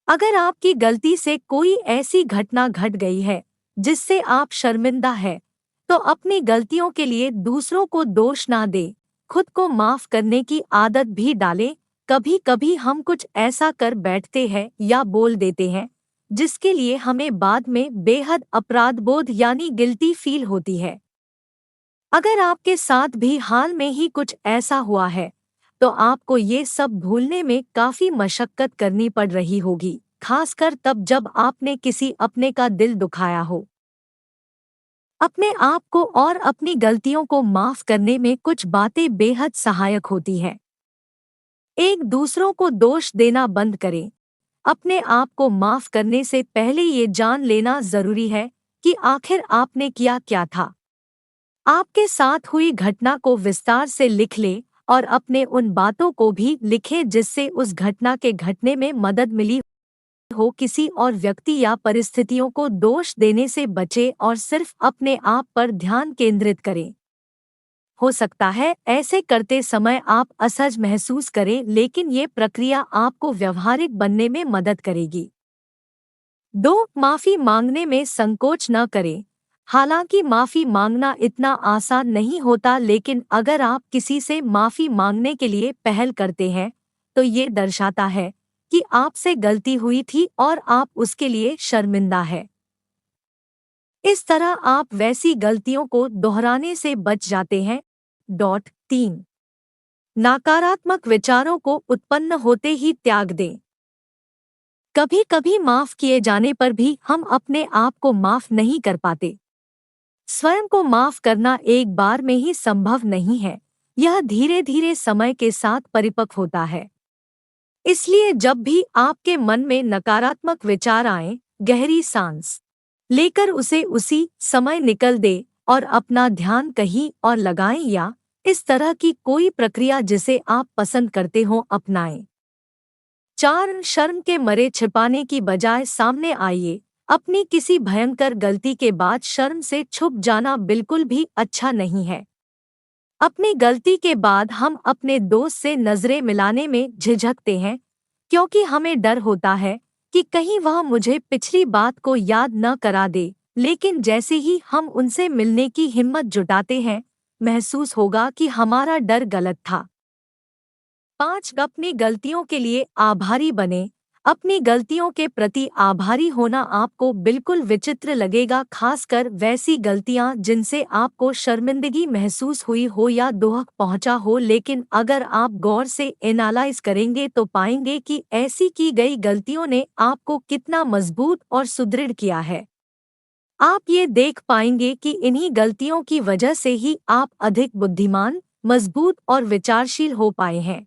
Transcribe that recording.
अगर आपकी गलती से कोई ऐसी घटना घट गई है जिससे आप शर्मिंदा है, तो अपनी गलतियों के लिए दूसरों को दोष ना दे, खुद को माफ करने की आदत भी डालें। कभी कभी हम कुछ ऐसा कर बैठते हैं या बोल देते हैं जिसके लिए हमें बाद में बेहद अपराधबोध यानी गिल्टी फील होती है। अगर आपके साथ भी हाल में ही कुछ ऐसा हुआ है, तो आपको ये सब भूलने में काफी मशक्कत करनी पड़ रही होगी, खासकर तब जब आपने किसी अपने का दिल दुखाया हो। अपने आप को और अपनी गलतियों को माफ करने में कुछ बातें बेहद सहायक होती हैं। एक दूसरों को दोष देना बंद करें। अपने आप को माफ करने से पहले ये जान लेना जरूरी है कि आखिर आपने किया क्या था। आपके साथ हुई घटना को विस्तार से लिख लें और अपने उन बातों को भी लिखें जिससे उस घटना के घटने में मदद मिली हो। किसी और व्यक्ति या परिस्थितियों को दोष देने से बचें और सिर्फ अपने आप पर ध्यान केंद्रित करें। हो सकता है ऐसे करते समय आप असहज महसूस करें, लेकिन ये प्रक्रिया आपको व्यवहारिक बनने में मदद करेगी। 2. माफी मांगने में संकोच न करें। हालांकि माफी मांगना इतना आसान नहीं होता, लेकिन अगर आप किसी से माफी मांगने के लिए पहल करते हैं, तो ये दर्शाता है कि आपसे गलती हुई थी और आप उसके लिए शर्मिंदा है। इस तरह आप वैसी गलतियों को दोहराने से बच जाते हैं। 3. नकारात्मक विचारों को उत्पन्न होते ही त्याग दें। कभी कभी माफ किए जाने पर भी हम अपने आप को माफ नहीं कर पाते। स्वयं को माफ करना एक बार में ही संभव नहीं है, यह धीरे धीरे समय के साथ परिपक्व होता है। इसलिए जब भी आपके मन में नकारात्मक विचार आए, गहरी सांस लेकर उसे उसी समय निकल दे और अपना ध्यान कहीं और लगाएं या इस तरह की कोई प्रक्रिया जिसे आप पसंद करते हो अपनाएं। 4. शर्म के मरे छिपाने की बजाय सामने आइए। अपनी किसी भयंकर गलती के बाद शर्म से छुप जाना बिल्कुल भी अच्छा नहीं है। अपनी गलती के बाद हम अपने दोस्त से नजरें मिलाने में झिझकते हैं, क्योंकि हमें डर होता है कि कहीं वह मुझे पिछली बात को याद न करा दे। लेकिन जैसे ही हम उनसे मिलने की हिम्मत जुटाते हैं, महसूस होगा कि हमारा डर गलत था। 5. अपनी गलतियों के लिए आभारी बने। अपनी गलतियों के प्रति आभारी होना आपको बिल्कुल विचित्र लगेगा, खासकर वैसी गलतियां जिनसे आपको शर्मिंदगी महसूस हुई हो या दुख पहुंचा हो। लेकिन अगर आप गौर से एनालाइज करेंगे तो पाएंगे कि ऐसी की गई गलतियों ने आपको कितना मजबूत और सुदृढ़ किया है। आप ये देख पाएंगे कि इन्हीं गलतियों की वजह से ही आप अधिक बुद्धिमान, मजबूत और विचारशील हो पाए हैं।